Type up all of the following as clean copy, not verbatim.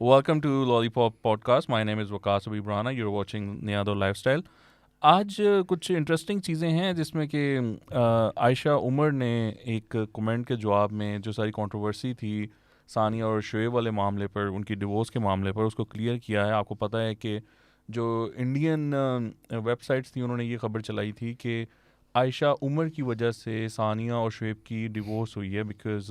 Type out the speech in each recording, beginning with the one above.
Welcome to Lollipop Podcast. My name is Waqas Abibrana. You're watching Niado Lifestyle. आज कुछ interesting चीज़ें हैं जिसमें कि आयशा उमर ने एक कमेंट के जवाब में जो सारी कंट्रोवर्सी थी सानिया और शोएब वाले मामले पर, उनकी डिवोर्स के मामले पर, उसको क्लियर किया है। आपको पता है कि जो इंडियन वेबसाइट्स थी उन्होंने ये खबर चलाई थी कि आयशा उमर की वजह से सानिया और शोएब की डिवोर्स हुई है because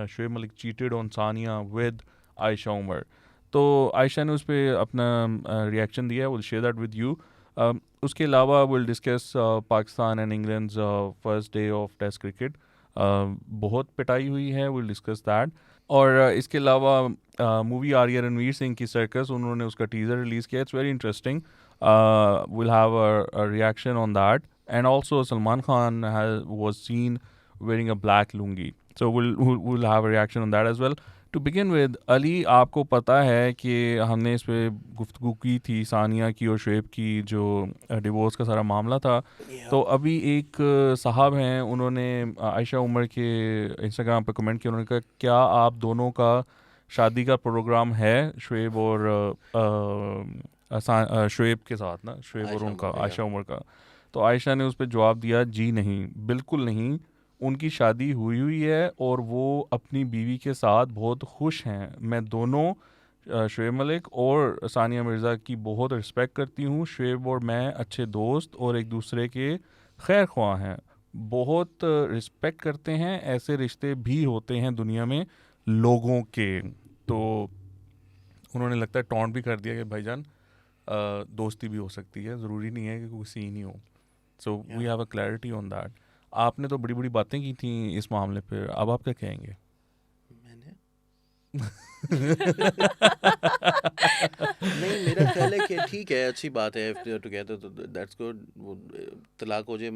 Shoaib Malik cheated on Sania with Ayesha Umar. तो आयशा ने उस पर अपना रिएक्शन दिया है। Will share that with you. उसके अलावा will discuss Pakistan and England first day of test cricket. बहुत पिटाई हुई है, विल डिस्कस दैट। और इसके अलावा मूवी आ रही है रणवीर सिंह की सर्कस, उन्होंने उसका टीज़र रिलीज़ किया। It's very interesting. Will have a reaction on that. And also Salman Khan was seen wearing a black lungi. So we'll have a reaction on that as well. To begin with Ali, आपको पता है कि हमने इस पे गुफ्तगू की थी सानिया की और शुएब की जो डिवोर्स का सारा मामला था। तो अभी एक साहब हैं, उन्होंने आयशा उमर के इंस्टाग्राम पे कमेंट किया। उन्होंने कहा क्या आप दोनों का शादी का प्रोग्राम है शुएब और शुएब के साथ ना, शुएब और उनका आयशा उमर का। तो आयशा ने उस पर जवाब दिया जी नहीं, बिल्कुल नहीं। उनकी शादी हुई है और वो अपनी बीवी के साथ बहुत खुश हैं। मैं दोनों शुएब मलिक और सानिया मिर्ज़ा की बहुत रिस्पेक्ट करती हूँ। शुएब और मैं अच्छे दोस्त और एक दूसरे के खैर ख्वाह हैं, बहुत रिस्पेक्ट करते हैं। ऐसे रिश्ते भी होते हैं दुनिया में लोगों के। तो उन्होंने लगता है टॉन्ट भी कर दिया कि भाईजान दोस्ती भी हो सकती है, ज़रूरी नहीं है कि कोई सीन ही हो। So we have a clarity on that. आपने तो बड़ी बड़ी बातें की थी इस मामले पे, अब आप क्या कहेंगे? मैंने नहीं, मेरा ख्याल है कि ठीक है, अच्छी बात है। इफ दे आर टुगेदर तो दैट्स गुड। वो तलाक हो जाए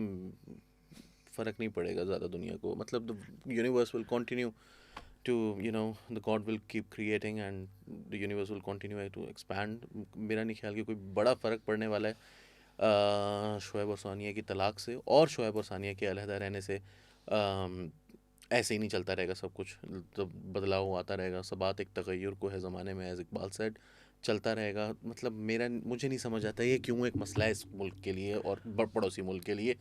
फ़र्क नहीं पड़ेगा ज़्यादा दुनिया को। मतलब the universe will continue to the god will keep creating and the universe will continue to expand. मेरा नहीं ख्याल कि कोई बड़ा फ़र्क पड़ने वाला है शोएब और सानिया की तलाक से और शोएब और सानिया के अलहदा रहने से। ऐसे ही नहीं चलता रहेगा सब कुछ, तो बदलाव आता रहेगा। सब बात एक तगय्युर को है ज़माने में, एज इकबाल सेड, चलता रहेगा। मतलब मुझे नहीं समझ आता ये क्यों एक मसला है इस मुल्क के लिए और पड़ोसी मुल्क के लिए।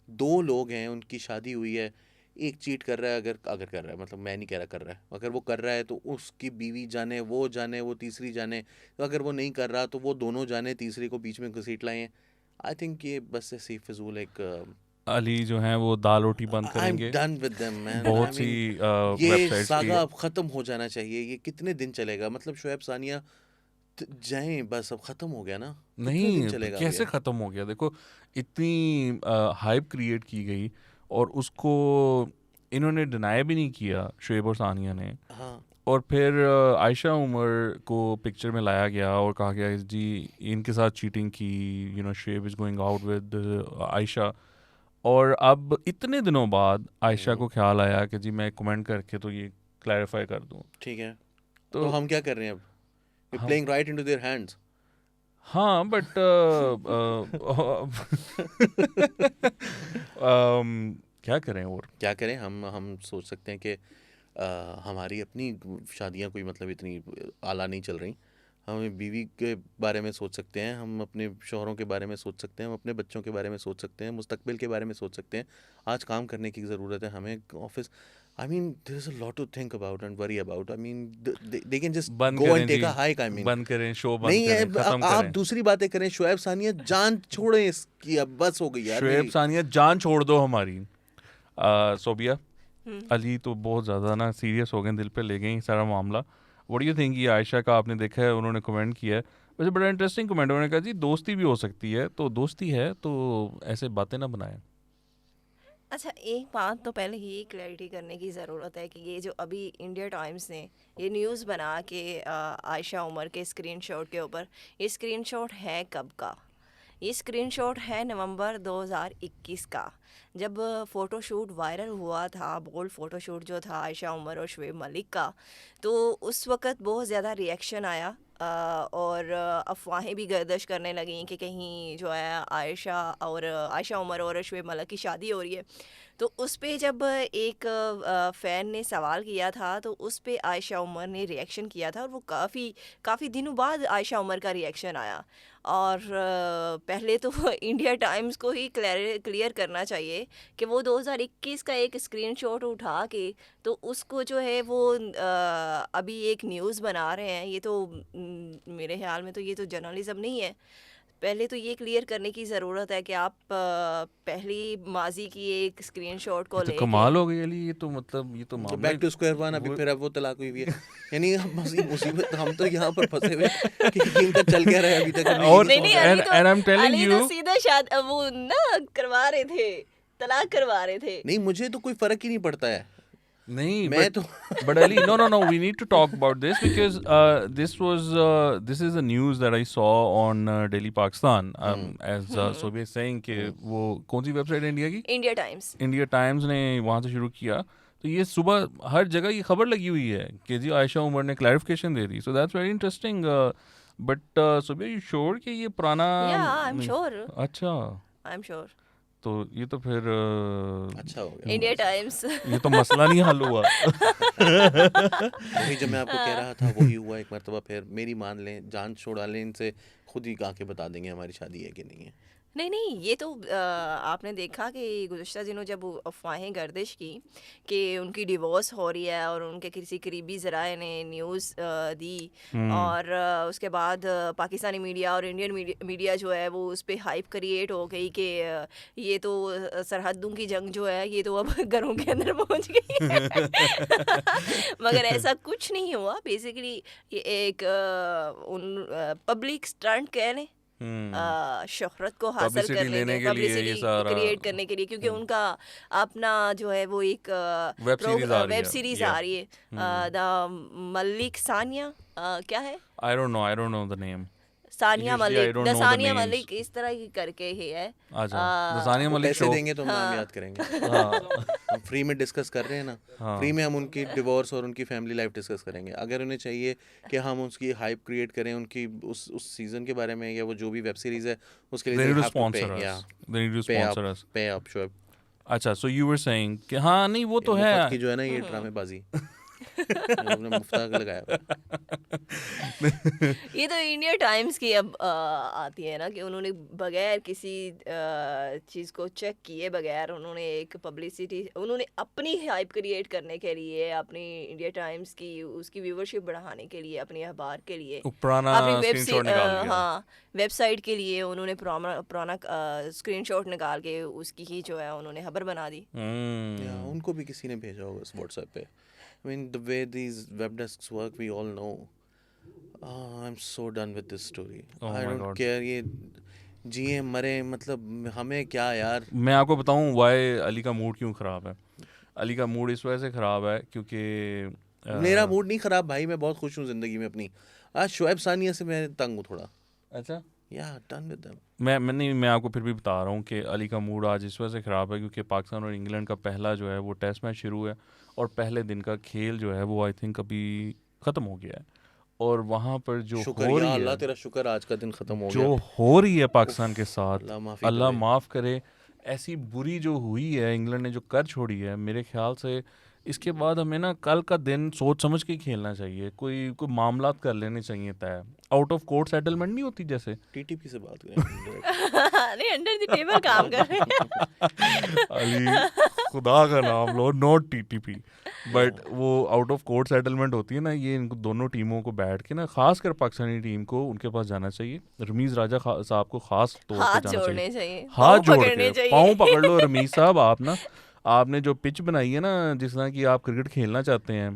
दो लोग हैं, उनकी शादी हुई है, एक चीट कर रहा है, अगर अगर कर रहा है, मतलब मैं नहीं कह रहा कर रहा है, अगर वो कर रहा है तो उसकी बीवी जाने, वो तीसरी जाने। तो अगर वो नहीं कर रहा तो वो दोनों जाने, तीसरी को बीच में घसीट लाए हैं। आई थिंक ये बस ऐसे ही फिजूल एक अली जो हैं वो दाल रोटी बंद आई एम करेंगे। Done with them man. I बहुत सी मीन ये वेबसाइट्स की। सागा अब ख़त्म हो जाना चाहिए। ये कितने दिन चलेगा? मतलब शोएब सानिया जाएं, बस अब ख़त्म हो गया ना। कितने दिन नहीं, चलेगा अब कैसे ये? ख़त्म हो गया? देखो, इतनी हाइप क्रिएट की गई और उसको इन्होंने डिनाई भी नहीं किया शुएब और सानिया ने। हाँ, और फिर आयशा उमर को पिक्चर में लाया गया और कहा गया जी इनके साथ चीटिंग की, Shoaib is going out with Ayesha. और अब इतने दिनों बाद आयशा को ख्याल आया कि जी मैं कमेंट करके तो ये क्लैरिफाई कर दूं। ठीक है। तो तो हम क्या कर रहे हैं अब? वी हम, playing right into their hands. हाँ बट क्या करें और? क्या करें? हम सोच सकते हैं कि हमारी अपनी शादियां कोई मतलब इतनी आला नहीं चल रही। हम बीवी के बारे में सोच सकते हैं, हम अपने शौहरों के बारे में सोच सकते हैं, हम अपने बच्चों के बारे में सोच सकते हैं, मुस्तकबिल के बारे में सोच सकते हैं। आज काम करने की ज़रूरत है हमें, office. I mean there is a lot to think about and worry about. I mean they can just बंद गो एंड करें टेक जी, अ हाइक। आई मीन बंद करें शो, बंद नहीं है, करें, ख़त्म आप करें। दूसरी बातें करें। शोएब सानिया जान छोड़ें इसकी, अब बस हो गई यार शुएब मेरी। सानिया जान छोड़ दो हमारी। सोबिया, हम्म। अली तो बहुत ज़्यादा ना सीरियस हो गए, दिल पे ले गई सारा मामला। What do you think? ये आयशा का आपने देखा है, उन्होंने कमेंट किया है, वैसे बड़ा इंटरेस्टिंग कमेंट। उन्होंने कहा जी दोस्ती भी हो सकती है, तो दोस्ती है तो ऐसे बातें ना बनाएं। अच्छा, एक बात तो पहले ये क्लैरिटी करने की ज़रूरत है कि ये जो अभी इंडिया टाइम्स ने ये न्यूज़ बना के आयशा उमर के स्क्रीनशॉट के ऊपर, ये स्क्रीनशॉट है कब का? ये स्क्रीनशॉट है नवंबर 2021 का, जब फ़ोटोशूट वायरल हुआ था, बोल्ड फ़ोटोशूट जो था आयशा उमर और शुएब मलिक का। तो उस वक़्त बहुत ज़्यादा रिएक्शन आया और अफवाहें भी गर्दिश करने लगीं कि कहीं जो है आयशा उमर और शुएब मलिक की शादी हो रही है। तो उस पे जब एक फ़ैन ने सवाल किया था तो उस पे आयशा उमर ने रिएक्शन किया था, और वो काफ़ी दिनों बाद आयशा उमर का रिएक्शन आया। और पहले तो इंडिया टाइम्स को ही क्लियर करना चाहिए कि वो 2021 का एक स्क्रीनशॉट उठा के तो उसको जो है वो अभी एक न्यूज़ बना रहे हैं। ये तो मेरे ख्याल में तो ये तो जर्नलिज्म नहीं है। पहले तो ये क्लियर करने की ज़रूरत है कि आप पहली माजी की एक स्क्रीनशॉट को ये तो लेके कमाल हो गई अली, ये तो मतलब ये तो तो मामला बैक टू स्क्वायर वन, अभी फिर अब वो तलाक हुई हुई है। यानी अब मुसीबत हम तो यहाँ पर फंसे हुए कि इनका चल क्या रहा है अभी तक, और नहीं नहीं, अली तो and I'm telling Ali you, तो सीधा शाद वो ना करवा रहे थे, तलाक करवा रहे थे। नहीं मुझे तो कोई फर्क ही नहीं पड़ता है। नहीं, मैं तो but Ali, no, we need to talk about this because this is a news that I saw on Daily Pakistan, as Sobhi is saying कि वो कौन सी वेबसाइट है इंडिया की, इंडिया टाइम्स ने वहाँ से शुरू किया। तो ये सुबह हर जगह ये खबर लगी हुई है कि जी आयशा उमर ने clarification they the. So that's very interesting. But Sobi you sure कि ये पुराना? आई एम श्योर, अच्छा, आई एम श्योर। तो ये तो फिर अच्छा हो गया, इंडिया टाइम्स ये तो मसला नहीं हल हुआ। वही जो मैं आपको कह रहा था वही हुआ एक मरतबा। फिर मेरी मान लें, जान छोड़ा लें, इनसे खुद ही आके बता देंगे हमारी शादी है कि नहीं है। नहीं, ये तो आपने देखा कि गुज़श्ता दिनों जब वो अफवाहें गर्दिश की कि उनकी डिवोर्स हो रही है और उनके किसी करीबी ज़राए ने न्यूज़ दी, और उसके बाद पाकिस्तानी मीडिया और इंडियन मीडिया जो है वो उस पर हाइप क्रिएट हो गई कि ये तो सरहदों की जंग जो है ये तो अब घरों के अंदर पहुंच गई है। मगर ऐसा कुछ नहीं हुआ। बेसिकली ये एक पब्लिक स्टंट कह लें, शोहरत को हासिल Publicity करने लेने के, के लिए ये पब्लिसिटी सारा क्रिएट करने के लिए, क्योंकि उनका अपना जो है वो एक वेब सीरीज आ रही वेब है। Series Yeah. आ रही है, द मलिक सानिया, क्या है, I don't know the name. Sania Usually I Malik, don't the know the Sania names. Malik, इस तरह की करके ही है। अच्छा, द सानिया वो मलिक पैसे शो। देंगे तो हम नाम याद करेंगे। हाँ, हम फ्री में डिस्कस कर रहे हैं ना, फ्री में हम उनकी डिवोर्स और उनकी फैमिली लाइफ डिस्कस करेंगे। अगर उन्हें चाहिए कि हम उसकी हाइप क्रिएट करें उनकी उस सीजन के बारे में या वो जो भी वेब सीरीज है उसके लिए, they need to have to pay, sponsor us. yeah, They need to pay sponsor up, us. pay up, sure। अच्छा, so you were saying कि हाँ नहीं वो तो है। मुफ्त की जो है ना ये ड्रामेबाजी हमने मुफ्ता लगाया हुआ है। ये तो इंडिया टाइम्स की अब आती है ना कि उन्होंने बगैर किसी चीज़ को चेक किए बगैर उन्होंने एक पब्लिसिटी, उन्होंने अपनी हाइप क्रिएट करने के लिए, अपनी इंडिया टाइम्स की उसकी व्यूवरशिप बढ़ाने के लिए, अपने अखबार के लिए, पुराना अपनी स्क्रीनशॉट निकाल लिया। हाँ वेबसाइट के लिए उन्होंने पुराना स्क्रीनशॉट निकाल के उसकी ही जो है उन्होंने खबर बना दी। या उनको भी किसी ने भेजा होगा इस व्हाट्सएप पे। I mean the way these web desks work we all know। I'm so done with this story। Oh I my don't God। care ये जिए मरे, मतलब हमें क्या यार। मैं आपको बताऊं वाई अली का मूड क्यों ख़राब है। अली का मूड इस वजह से ख़राब है क्योंकि मेरा मूड नहीं ख़राब भाई, मैं बहुत खुश हूँ ज़िंदगी में अपनी। आज शुएब सानिया से मैं तंग हूँ थोड़ा। अच्छा, या डन विद देम। मैं आपको फिर भी बता रहा हूँ कि अली का मूड आज इस वजह से ख़राब है क्योंकि पाकिस्तान और इंग्लैंड का पहला जो है वो टेस्ट मैच शुरू है और पहले दिन का खेल जो है वो आई थिंक अभी ख़त्म हो गया है, और वहाँ पर जो हो रही है, अल्लाह तेरा शुक्र आज का दिन ख़त्म हो जो गया। हो रही है पाकिस्तान के साथ, अल्लाह माफ़ करे, ऐसी बुरी जो हुई है, इंग्लैंड ने जो कर छोड़ी है, मेरे ख्याल से इसके बाद हमें ना कल का दिन सोच समझ के खेलना चाहिए। कोई मामलात कर लेने चाहिए तय। आउट ऑफ कोर्ट सेटलमेंट नहीं होती जैसे। टीटीपी से बात करें। नहीं, अंडर द टेबल काम कर रहे हैं। अली खुदा का नाम लो, नॉट टीटीपी, बट वो आउट ऑफ कोर्ट सेटलमेंट होती है ना, ये इनको दोनों टीमों को बैठ के ना, खासकर पाकिस्तानी टीम को उनके पास जाना चाहिए। रमीज राजा साहब को खास तौर पे जाना चाहिए, हाथ जोड़ के पाँव पकड़ लो रमीज साहब। आप ना, आपने जो पिच बनाई है ना, जिस तरह की आप क्रिकेट खेलना चाहते हैं,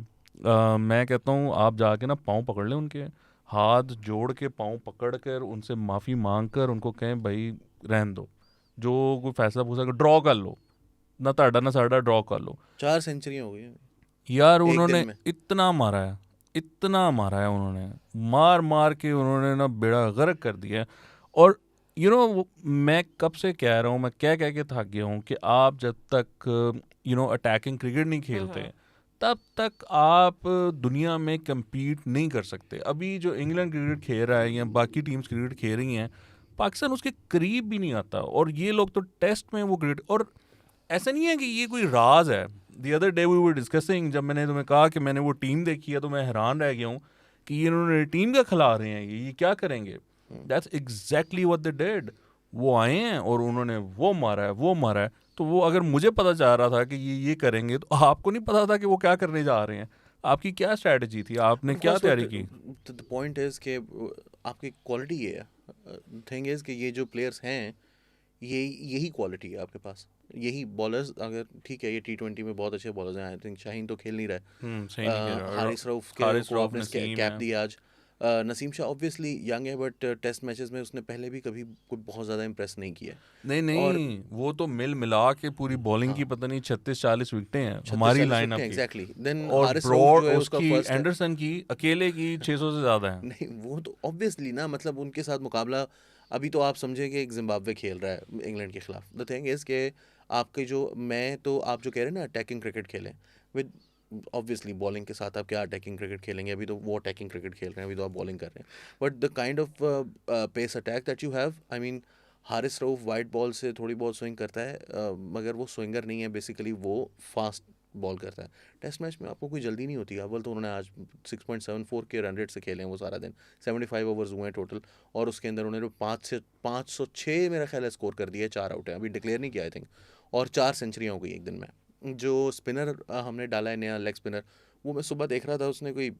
मैं कहता हूँ आप जाके ना पाँव पकड़ लें, उनके हाथ जोड़ के पाँव पकड़ कर उनसे माफ़ी मांग कर उनको कहें भाई रहन दो, जो कोई फैसला फूसला ड्रॉ कर लो, ना ताड़ा ना साड़ा, ड्रॉ कर लो। 4 सेंचुरियां हो गई यार, उन्होंने इतना मारा है उन्होंने, मार के उन्होंने ना बेड़ा गर्क कर दिया। और मैं कब से कह रहा हूँ, मैं कह के थक गया हूँ कि आप जब तक अटैकिंग क्रिकेट नहीं खेलते तब तक आप दुनिया में compete नहीं कर सकते। अभी जो इंग्लैंड क्रिकेट खेल रहा है या बाकी टीम्स क्रिकेट खेल रही हैं, पाकिस्तान उसके करीब भी नहीं आता, और ये लोग तो टेस्ट में वो क्रिकेट, और ऐसा नहीं है कि ये कोई राज है. The other day we were discussing, जब मैंने तुम्हें कहा कि मैंने वो टीम देखी है तो मैं हैरान रह गया हूँ कि ये इन्होंने टीम का खिला रहे हैं, ये क्या करेंगे. That's exactly what they did. वो आए हैं और उन्होंने वो मारा है, वो मारा है. तो वो अगर मुझे पता जा रहा था कि ये करेंगे, तो आपको नहीं पता था कि वो क्या करने जा रहे हैं. आपकी क्या स्ट्रैटेजी थी, आपने क्या तैयारी की. द पॉइंट इज कि आपकी क्वालिटी ये है. थिंग इज कि ये जो प्लेयर्स हैं यही क्वालिटी है आपके पास. यही बॉलर्स, अगर ठीक है ये T20 में बहुत अच्छे बॉलर्स हैं. आई थिंक शाहीन तो खेल नहीं रहा है. सही नहीं कह रहा. हारिस रऊफ हारिस को रऊफ, आपने नसीम कैप है. दिया आज. नसीम शाह ऑब्वियसली यंग है, बट टेस्ट मैचेस में उसने पहले भी कभी कोई बहुत ज़्यादा इंप्रेस नहीं किया. नहीं और नहीं, वो तो मिला के पूरी बॉलिंग की हाँ, पता नहीं 36-40 विकेटें हैं हमारी लाइनअप की. एग्जैक्टली. देन और हारिस रऊफ ब्रॉड जो है उसका उसकी फर्स्ट है. एंडरसन की अकेले की 600 से ज़्यादा है. नहीं वो तो ऑब्वियसली ना, मतलब उनके साथ मुकाबला. अभी तो आप समझे कि एक जिम्बाब्वे खेल रहा है इंग्लैंड के खिलाफ. द थिंग इज के आपके जो मैं तो आप जो कह रहे हैं ना अटैकिंग क्रिकेट खेलें विद, ऑब्वियसली बॉलिंग के साथ आप क्या अटैकिंग क्रिकेट खेलेंगे. अभी तो वो अटैकिंग क्रिकेट खेल रहे हैं, अभी तो आप बॉलिंग कर रहे हैं. But the kind of pace attack that you have, I mean Haris Rauf white ball से थोड़ी बहुत स्विंग करता है, मगर वो स्विंगर नहीं है बेसिकली, वो फास्ट बॉल करता है. टेस्ट मैच में आपको कोई जल्दी नहीं होती. अव्वल तो उन्होंने आज 6.74 के रन रेट से खेले हैं वो सारा दिन. 75 ओवर्स हुए हैं टोटल, और उसके अंदर उन्होंने 506 मेरा ख्याल है स्कोर कर दिया है. 4 आउट है, अभी डिक्लेयर नहीं किया आई थिंक, और 4 सेंचुरियाँ हो गई एक दिन में. जो स्पिनर हमने डाला है नया लेग स्पिनर, वो मैं सुबह देख रहा था, उसने कोई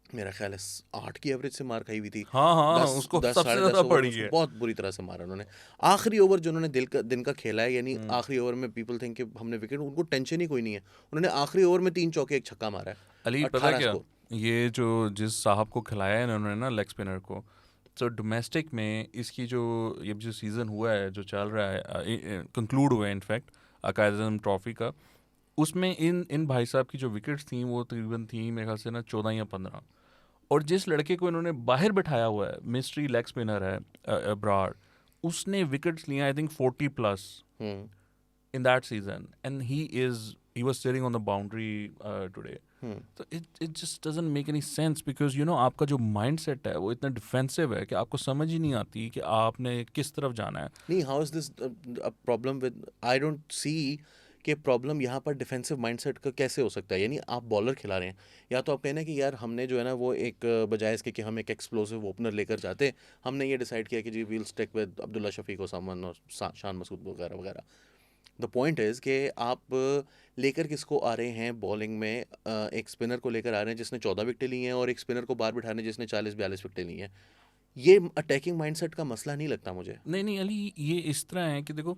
मेरा ख्याल है 8 की एवरेज से मार खाई हुई थी. हाँ हाँ, 10 उसको 10 सबसे साढ़े 10 ज़्यादा ओवर पड़ी उसको है. बहुत बुरी तरह से मारा उन्होंने. आखिरी ओवर जो उन्होंने दिन का खेला है, यानी आखिरी ओवर में पीपल थिंक कि हमने विकेट, उनको टेंशन ही कोई नहीं है. उन्होंने आखिरी ओवर में 3 चौके 1 छक्का मारा है. अली पता 18 क्या, स्कोर. ये जो जिस साहब को खिलाया है इन्होंने ना लेग स्पिनर को, तो डोमेस्टिक में इसकी ये जो सीज़न हुआ है, जो चल रहा है, कंक्लूड हुआ है इनफैक्ट कायद-ए-आज़म ट्रॉफी का, उसमें इन भाई साहब की जो विकेट्स थी वो तकरीबन थी मेरे ख्याल से ना 14 या 15. और जिस लड़के को इन्होंने बाहर बिठाया हुआ है, मिस्ट्री लेग स्पिनर है ब्राड, उसने विकेट्स लिए I think 40 plus hmm in that season, and he was sitting on the boundary today. So it just doesn't make any sense because आपका जो mindset है वो इतना डिफेंसिव है कि आपको समझ ही नहीं आती कि आपने किस तरफ जाना है. नहीं, how is this a problem with, I don't see कि प्रॉब्लम यहाँ पर डिफेंसिव माइंडसेट का कैसे हो सकता है. यानी आप बॉलर खिला रहे हैं, या तो आप कहना कि यार हमने जो है ना वो एक बजाय इसके कि हम एक एक्सप्लोसिव ओपनर लेकर जाते, हमने ये डिसाइड किया कि जी we'll stick with Abdullah Shafique और सामान और शान मसूद वगैरह वगैरह. द पॉइंट इज़ कि आप लेकर किसको आ रहे हैं बॉलिंग में, एक स्पिनर को लेकर आ रहे हैं जिसने 14 विकेटें ली हैं, और एक स्पिनर को बाहर बिठाने जिसने 40-42 विकेटें ली हैं. ये अटैकिंग माइंडसेट का मसला नहीं लगता मुझे. नहीं अली, ये इस तरह है कि देखो,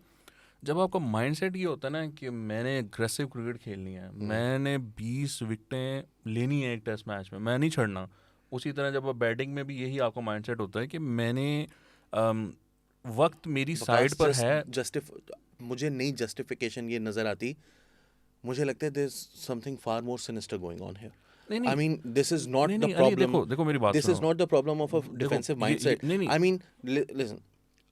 जब आपका माइंडसेट ये होता है ना कि मैंने एग्रेसिव क्रिकेट खेलनी है, मैंने 20 विकेटें लेनी है एक टेस्ट मैच में, मैं नहीं छोड़ना. उसी तरह जब आप बैटिंग में भी यही आपका माइंडसेट होता है कि मैंने वक्त मेरी साइड पर है. मुझे नहीं जस्टिफिकेशन ये नज़र आती. मुझे लगता है there is something far more sinister going on here. नहीं I mean, this is not नहीं the नहीं अली, problem. देखो मेरी बात This is सुनो. not the problem of a देखो, defensive ये- mindset. नहीं नहीं I mean, listen.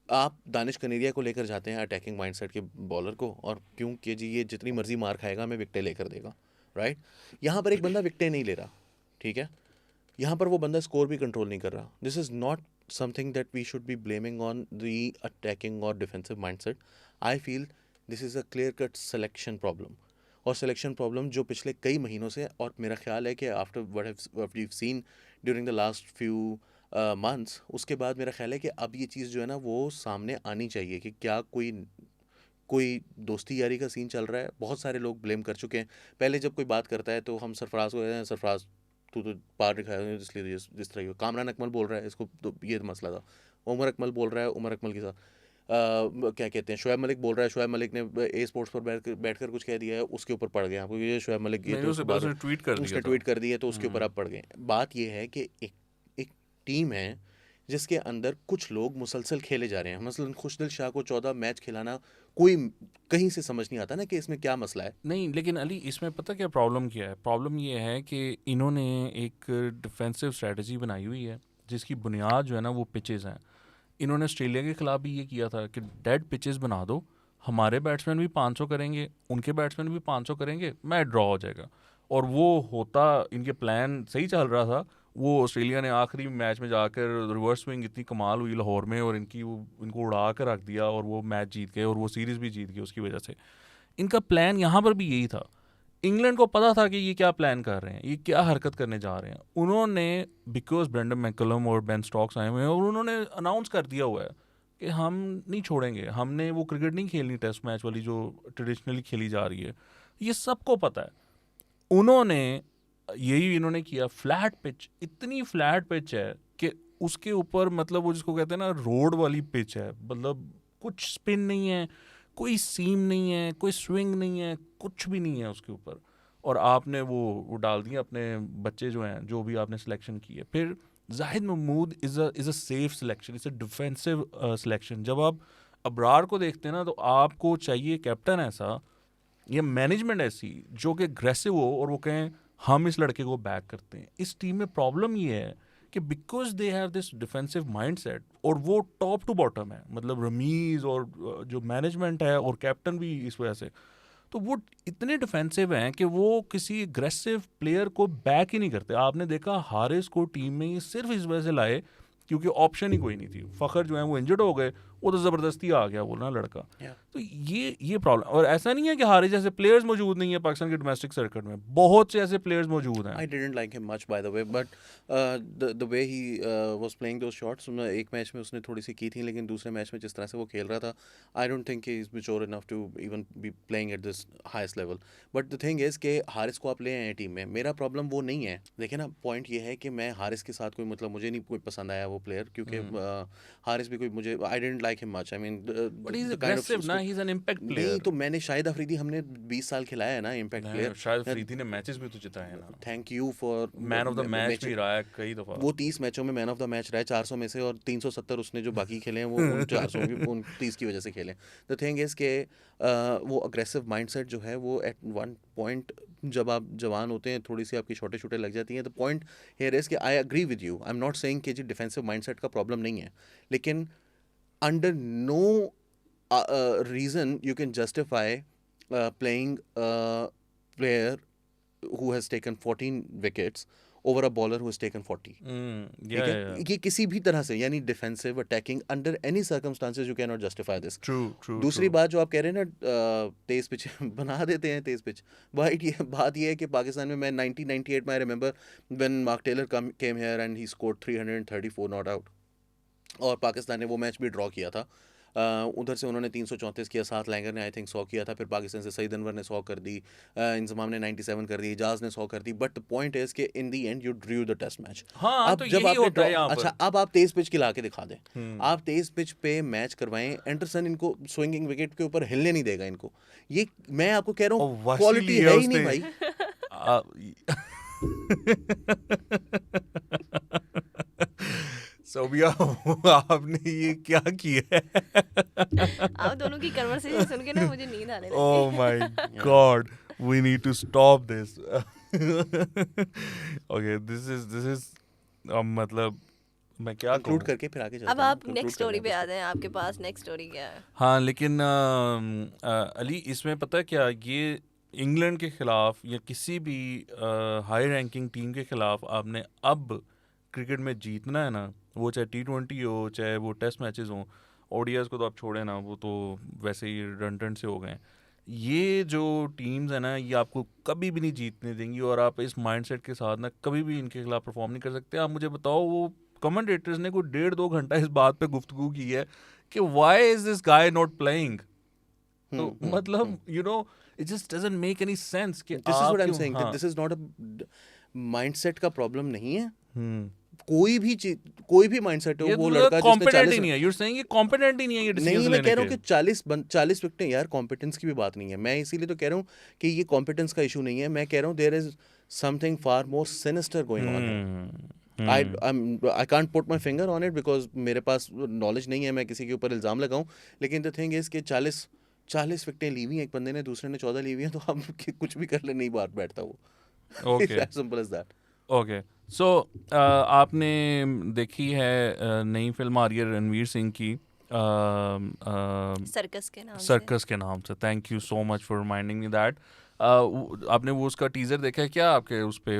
आप दानिश कनेरिया को लेकर जाते हैं अटैकिंग माइंडसेट के बॉलर को, और क्योंकि जी ये जितनी मर्जी मार खाएगा हमें विकेटें लेकर देगा, राइट. यहाँ पर एक बंदा विकेटें नहीं ले रहा, ठीक है. यहाँ पर वो बंदा स्कोर भी कंट्रोल नहीं कर रहा. This is not something that we should be blaming on the attacking और defensive mindset. I feel this is a clear cut selection problem, और सिलेक्शन प्रॉब्लम जो पिछले कई महीनों से, और मेरा ख्याल है कि after what we seen during the last few months, उसके बाद मेरा ख्याल है कि अब ये चीज़ जो है ना वो सामने आनी चाहिए कि क्या कोई दोस्ती यारी का सीन चल रहा है. बहुत सारे लोग ब्लेम कर चुके हैं. पहले जब कोई बात करता है तो हम सरफराज को कहते हैं, सरफराज तू तो पार दिखाया इसलिए जिस तरह कामरान अकमल बोल रहा है इसको, तो ये मसला था. उमर अकमल बोल रहा है, उमर अकमल के साथ क्या कहते हैं, शोएब मलिक बोल रहा है, शोएब मलिक ने ए स्पोर्ट्स पर बैठकर कुछ कह दिया है, उसके ऊपर पड़ गए आपको ये शोएब मलिक, ये तो उसने ट्वीट कर उसने दिया ट्वीट कर दिया तो उसके ऊपर आप पड़ गए. बात ये है कि एक टीम है जिसके अंदर कुछ लोग मुसलसल खेले जा रहे हैं. मसलन खुशदिल शाह को 14 मैच खिलाना, कोई कहीं से समझ नहीं आता ना कि इसमें क्या मसला है. नहीं, लेकिन अली इसमें पता क्या प्रॉब्लम क्या है. प्रॉब्लम ये है कि इन्होंने एक डिफेंसिव स्ट्रेटजी बनाई हुई है जिसकी बुनियाद जो है ना वो पिचेस हैं. इन्होंने ऑस्ट्रेलिया के खिलाफ भी ये किया था कि डेड पिचेस बना दो, हमारे बैट्समैन भी 500 करेंगे, उनके बैट्समैन भी 500 करेंगे, मैच ड्रॉ हो जाएगा. और वो होता, इनके प्लान सही चल रहा था. वो ऑस्ट्रेलिया ने आखिरी मैच में जाकर रिवर्स स्विंग इतनी कमाल हुई लाहौर में, और इनको उड़ा कर रख दिया, और वो मैच जीत गए, और वो सीरीज़ भी जीत गई उसकी वजह से. इनका प्लान यहाँ पर भी यही था। इंग्लैंड को पता था कि ये क्या प्लान कर रहे हैं, ये क्या हरकत करने जा रहे हैं। उन्होंने बिकॉज ब्रेंडन मैकलम और बेन स्टोक्स आए हुए हैं और उन्होंने अनाउंस कर दिया हुआ है कि हम नहीं छोड़ेंगे, हमने वो क्रिकेट नहीं खेलनी टेस्ट मैच वाली जो ट्रेडिशनली खेली जा रही है, ये सबको पता है। इन्होंने किया। फ्लैट पिच, इतनी फ्लैट पिच है कि उसके ऊपर मतलब वो जिसको कहते हैं ना रोड वाली पिच है, मतलब कुछ स्पिन नहीं है, कोई सीम नहीं है, कोई स्विंग नहीं है, कुछ भी नहीं है उसके ऊपर। और आपने वो डाल दिया अपने बच्चे जो हैं, जो भी आपने सिलेक्शन की है। फिर Zahid Mahmood is a safe selection, is a defensive selection. जब आप अबरार को देखते हैं ना तो आपको चाहिए कैप्टन ऐसा या मैनेजमेंट ऐसी जो कि एग्रेसिव हो और वो कहें हम इस लड़के को बैक करते हैं। इस टीम में प्रॉब्लम ये है कि because they have this defensive mindset, और वो टॉप टू बॉटम है, मतलब रमीज और जो मैनेजमेंट है और कैप्टन भी इस वजह से, तो वो इतने डिफेंसिव हैं कि वो किसी एग्रेसिव प्लेयर को बैक ही नहीं करते। आपने देखा हारिस को टीम में ये सिर्फ इस वजह से लाए क्योंकि ऑप्शन ही कोई नहीं थी। फ़खर जो है वो इंजर्ड हो गए, वो तो ज़बरदस्ती आ गया वो ना लड़का। तो ये प्रॉब्लम। और ऐसा नहीं है कि हारिस जैसे प्लेयर्स मौजूद नहीं है पाकिस्तान के डोमेस्टिक सर्किट में, बहुत से ऐसे प्लेयर्स मौजूद हैं। I didn't like him much by the way, but the way he was playing those shots, एक मैच में उसने थोड़ी सी की थी, लेकिन दूसरे मैच में जिस तरह से वो खेल रहा था, I don't think he is mature enough to even be playing at this highest level. But the thing is कि हारिस को आप ले आए हैं टीम में, मेरा प्रॉब्लम वो नहीं है। देखिए ना, पॉइंट ये है कि मैं हारिस के साथ कोई मतलब मुझे नहीं कोई पसंद आया वो प्लेयर, क्योंकि हारिस भी कोई मुझे I didn't like him much. I mean but he is aggressive ना, ही इज एन इंपैक्ट नहीं, प्लेयर। तो मैंने शाहिद अफरीदी हमने 20 साल खिलाया है ना इम्पैक्ट प्लेयर। शायद अफरीदी ने मैचेस भी तो जिताए हैं ना, thank you for man of the match भी रहा है कई दफा। वो 30 मैचों में मैन ऑफ द मैच रहा है 400 में से, और 370 उसने जो बाकी खेले हैं वो उन 400 की उन 30 की वजह से खेले। द थिंग इज़ के वो अग्रेसिव माइंडसेट जो है वो एट वन पॉइंट जब आप जवान होते हैं, थोड़ी सी आपकी छोटे छोटे लग जाती हैं। द पॉइंट हियर इज़ के I agree with you, I am not saying कि जी डिफेंसिव माइंडसेट का प्रॉब्लम नहीं है, लेकिन under no reason you can justify playing a player who has taken 14 wickets over a bowler who has taken 40. ठीक है, ये किसी भी तरह से, यानी defensive attacking under any circumstances you can not justify this. True. दूसरी बात जो आप कह रहे हैं ना, तेज पिच बना देते हैं तेज पिच, बात ये है कि पाकिस्तान में मैं 1998 में I remember when Mark Taylor came here and he scored 334 not out, और पाकिस्तान ने वो मैच भी ड्रॉ किया था। उधर से उन्होंने 334 किया, 7 लैंगर ने आई थिंक 100 किया था, फिर पाकिस्तान से सईद अनवर ने 100 कर दी, इंजमाम ने 97 कर दी, इजाज ने 100 कर दी। बट द पॉइंट इज कि in the end you drew the test match. हाँ, तो यही होता है यहाँ पर। अच्छा, अब आप तेज पिच खिला के दिखा दें, आप तेज पिच पे मैच करवाएं, एंडरसन इनको स्विंगिंग विकेट के ऊपर हिलने नहीं देगा इनको। ये मैं आपको कह रहा हूँ, क्वालिटी है ही नहीं भाई। सोबिया, आपने ये क्या किया है? आप दोनों की कन्वर्सेशन सुन के ना मुझे नींद आने लगी। Oh my God, we need to stop this. Okay, this is मतलब मैं क्या कंक्लूड करके फिर आगे चलते अब हैं। आप नेक्स्ट स्टोरी पे आ जाएं, आपके पास नेक्स्ट स्टोरी क्या है? हाँ, लेकिन अली इसमें पता है क्या, ये इंग्लैंड के ख़िलाफ़ या किसी भी हाई रैंकिंग टीम के ख़िलाफ़ आपने अब क्रिकेट में जीतना है ना, वो चाहे T20 हो, चाहे वो टेस्ट मैचेस हों, ODIs को तो आप छोड़ें ना, वो तो वैसे ही रन टन से हो गए। ये जो टीम्स हैं ना, ये आपको कभी भी नहीं जीतने देंगी, और आप इस माइंडसेट के साथ ना कभी भी इनके खिलाफ परफॉर्म नहीं कर सकते। आप मुझे बताओ, वो कमेंटेटर्स ने कोई 1.5-2 घंटा इस बात पे गुफ्तगू की है कि why is this guy not playing. तो मतलब you know, it just doesn't make any sense कि this is what I am saying, this is not a mindset का प्रॉब्लम नहीं है। कोई भी माइंडसेट हो, वो लड़का जिसने 40 नहीं है, यू आर सेइंग ये कॉम्पिटेंट ही नहीं है ये डिसीजन नहीं, लेने मैं कह रहा हूँ के। कि 40 विकेटें, यार कॉम्पिटेंस की भी बात नहीं है। मैं इसीलिए तो कह रहा हूँ कि ये कॉम्पिटेंस का इशू नहीं है। मैं कह रहा हूँ there is something far more sinister going on. I can't put my finger on it because मेरे पास नॉलेज नहीं है, मैं किसी के ऊपर इल्ज़ाम लगाऊं, लेकिन द थिंग इज कि 40 विकेटें ली हुई हैं एक बंदे ने, दूसरे ने 14 ली हुई हैं, तो हम कुछ भी कर ले नहीं बात बैठता वो। Okay. As simple as that. Okay, so आपने देखी है नई फिल्म आ रही है रणवीर सिंह की, सर्कस के नाम से। Thank you so much for reminding me that. आपने वो उसका टीजर देखा है क्या? आपके उस पे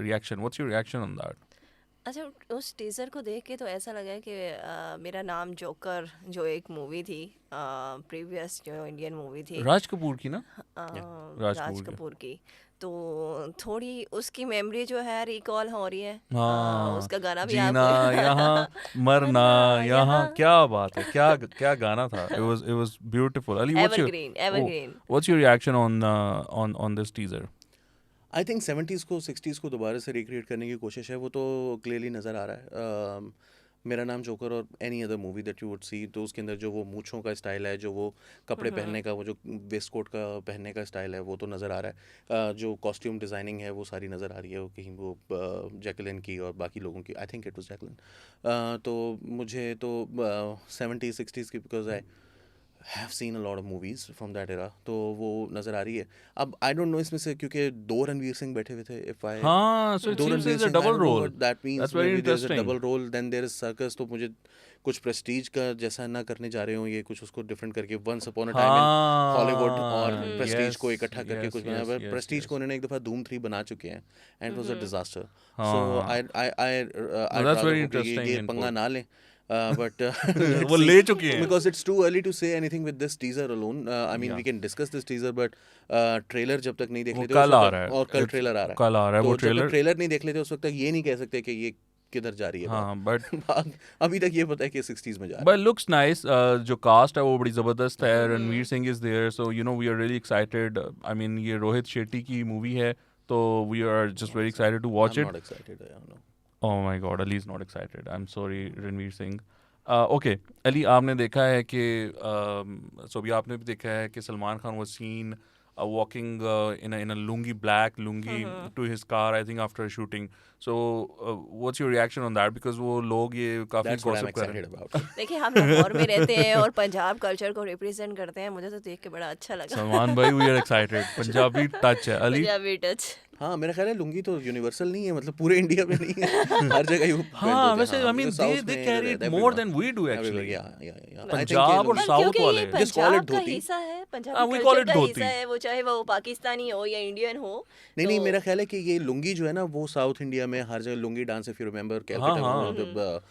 reaction, what's your reaction on that? अच्छा, उस टीज़र को देख के तो ऐसा लगा है कि मेरा नाम जोकर जो एक मूवी थी, प्रीवियस जो इंडियन मूवी थी, राज कपूर की ना, राज कपूर की। कपूर की, तो थोड़ी उसकी मेमोरी जो है रिकॉल हो रही है। हाँ, उसका गाना भी जीना आप यहाँ मरना मरना यहाँ, यहाँ, क्या बात है, क्या क्या गाना था, it was beautiful. Ali, evergreen evergreen. what's your reaction on this teaser? I think 70s को 60s को दोबारा से रिक्रिएट करने की कोशिश है, वो तो क्लियरली नज़र आ रहा है। मेरा नाम जोकर और any other movie that you would see, तो उसके अंदर जो वो मूँछों का स्टाइल है, जो वो कपड़े पहनने का, वो जो वेस्ट कोट का पहनने का स्टाइल है, वो तो नज़र आ रहा है। जो कॉस्ट्यूम डिज़ाइनिंग है वो सारी नज़र आ रही है, वो कहीं वो जैकलिन की और बाकी लोगों की, आई थिंक इट वाज जैकलिन। तो मुझे तो 70s 60s की, because I have seen a lot of movies from that era, तो वो नज़र आ रही है। अब आई डोंट नो इसमें से, क्योंकि 2 रणवीर सिंह बैठे हुए थे, इफ आई हाँ, so it 2 seems Ranveer there's a Singh, I double don't know role. What that means, That's very maybe there is a interesting. Double role, then there is circus. तो मुझे कुछ प्रेस्टीज का जैसा ना करने जा रहे हो ये, कुछ उसको डिफरेंट करके, once upon a time in Hollywood और हाँ, प्रेस्टीज को yes, इकट्ठा करके yes, कुछ बनाया। yes, पर yes, प्रेस्टीज yes. को उन्होंने एक दफ़ा धूम 3 बना चुके हैं, and it was a disaster. So हाँ. आई that's very interesting ये input. पंगा ना लें, but वो ले चुके हैं. because it's too early to say anything with this teaser alone. I mean, we can discuss this teaser, but trailer जब तक नहीं देख वो लेते कल उस आ वक्त रहा है. और कल It's- ट्रेलर आ रहा है, कल आ रहा है तो वो जब तक ट्रेलर. ट्रेलर नहीं देख लेते उस वक्त तक ये नहीं कह सकते कि ये किधर जा रही है हाँ, but बात। अभी तक ये पता है कि 60s में जा रहा है। but looks nice. जो कास्ट है वो बड़ी जबरदस्त है. Ranveer Singh is there, so you know we are really excited. I mean, ये रोहित शेट्टी की मूवी है, तो we are just very excited to watch I'm it. not excited, I don't know. Oh my God, Ali is not excited. I'm sorry, Ranveer Singh. Okay, Ali, आपने देखा है कि so अभी आपने भी देखा है कि Salman Khan was seen walking in a lungi, black lungi to his car, I think after shooting. So what's your reaction on that? Because वो लोग ये काफी That's what I'm gossip कर रहे excited हैं. about. देखिए, हम लाहौर में रहते हैं और पंजाब कल्चर को रिप्रेजेंट करते हैं, मुझे तो देख के बड़ा अच्छा लगा। सलमान भाई, we are excited. Punjabi touch है. अली, पंजाबी टच। हाँ, मेरा ख्याल है लुंगी तो यूनिवर्सल नहीं है, मतलब पूरे इंडिया में नहीं है, हर जगह ही वो पहनते हाँ, होते वैसे हैं। I mean जैसे they South they में carry रहता it है more everywhere. than we do actually. Everywhere, yeah. I think Punjab ये और लोग- पर साउथ क्योंकि वाले ये Just call it पंजाब का धोती. हिस्सा है, हाँ, Punjabi we call culture it का धोती. हिस्सा है, वो चाहे वो पाकिस्तानी हो या इंडियन हो। नहीं, तो- मेरा ख्याल है कि ये लुंगी जो है ना, वो साउथ इंडिया में हर जगह lungi dance, if you remember, Calcutta हाँ. में जब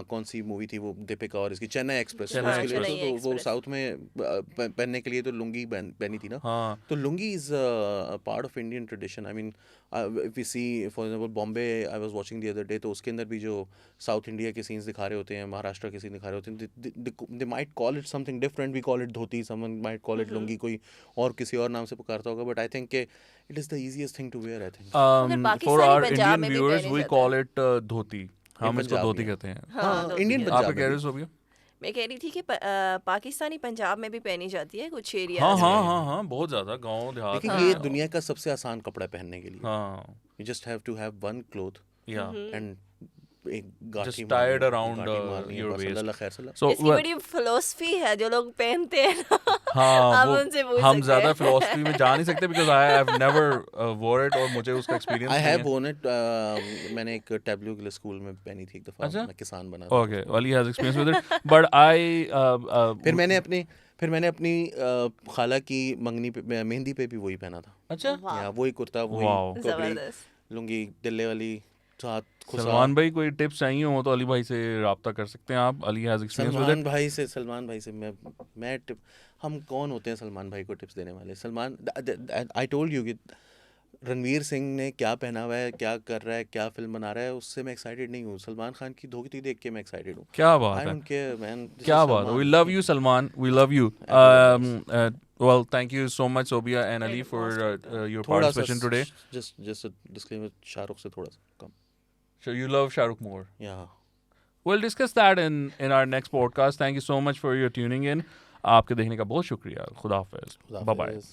कौन सी मूवी थी वो, दीपिका और इसकी, चेन्नई एक्सप्रेस, चेन्नई उसके लिए एक्सप्रेस. तो वो एक्सप्रेस. साउथ में पहनने के लिए तो लुंगी पहनी थी ना। हाँ. तो lungi is part of Indian tradition. I mean, if we see for example Bombay, I was watching the other day, तो उसके अंदर भी जो साउथ इंडिया के सीन्स दिखा रहे होते हैं, महाराष्ट्र के सीन दिखा रहे होते हैं, they might call it something different, we call it dhoti, someone might call it lungi, कोई और किसी और नाम से पुकारता होगा, but I think it is the easiest thing to wear, I think. For Pakistani our Punjab Indian में भी viewers, पहने we जाते call it धोती. हम इसको पंजाब धोती में. कहते हैं. हाँ, हाँ, इंडियन आप पंजाब कह रहे में हो सोबिया? मैं कह रही थी कि पाकिस्तानी पंजाब में भी पहनी जाती है कुछ हाँ एरियाज हाँ में। हाँ हाँ, बहुत ज्यादा गांव देहात लेकिन में. ये दुनिया का सबसे आसान कपड़ा पहनने के लिए, हाँ, you just have to have one cloth yeah. And एक गाठी Just tied around, मारनी है, your बस, waist. अल्लाह खैर सलाह। So इसकी बड़ी फिलोसफी है जो लोग पहनते हैं ना। हाँ, आप वो उनसे पूछ हम सकते ज्यादा हैं। फिलोसफी में जा नहीं सकते because I have never wore it और मुझे उसका एक्सपीरियंस आई नहीं हैव है. वर्न इट, मैंने एक टैब्लू के लिए स्कूल में पहनी थी एक दफा, अच्छा? मैं किसान बना था। Okay, Ali has experience with it, but I फिर मैंने अपनी खाला की मंगनी पे, मेहंदी पे भी वही पहना था, अच्छा. वाह, या वही कुर्ता, वही Wow. पगड़ी, जबरदस्त। लुंगी दिल्ले वाली, साथ सलमान भाई, कोई टिप्स चाहिए हो तो अली भाई से राब्ता कर सकते हैं आप. Ali has experience with Salman भाई से मैं टिप, हम कौन होते हैं सलमान भाई को टिप्स देने वाले? सलमान, आई टोल्ड यू कि रणवीर सिंह ने क्या पहना हुआ है, क्या कर रहा है, क्या फिल्म बना रहा है, उससे मैं एक्साइटेड नहीं हूँ। सलमान खान की धोती देख के मैं एक्साइटेड हूँ। क्या आई बात है, डोंट केयर मैन, क्या बात है. We love you, Salman. We love you. Well, thank you so much, Sobia and Ali, for your थोड़ा सा participation today. just a disclaimer, Shahrukh से थोड़ा सा कम, So you love Shah Rukh more. या We'll discuss that in our next podcast. Thank you so much for your tuning in. आपके देखने का बहुत शुक्रिया. खुदा हाफिज. Bye bye. खुदाफिज।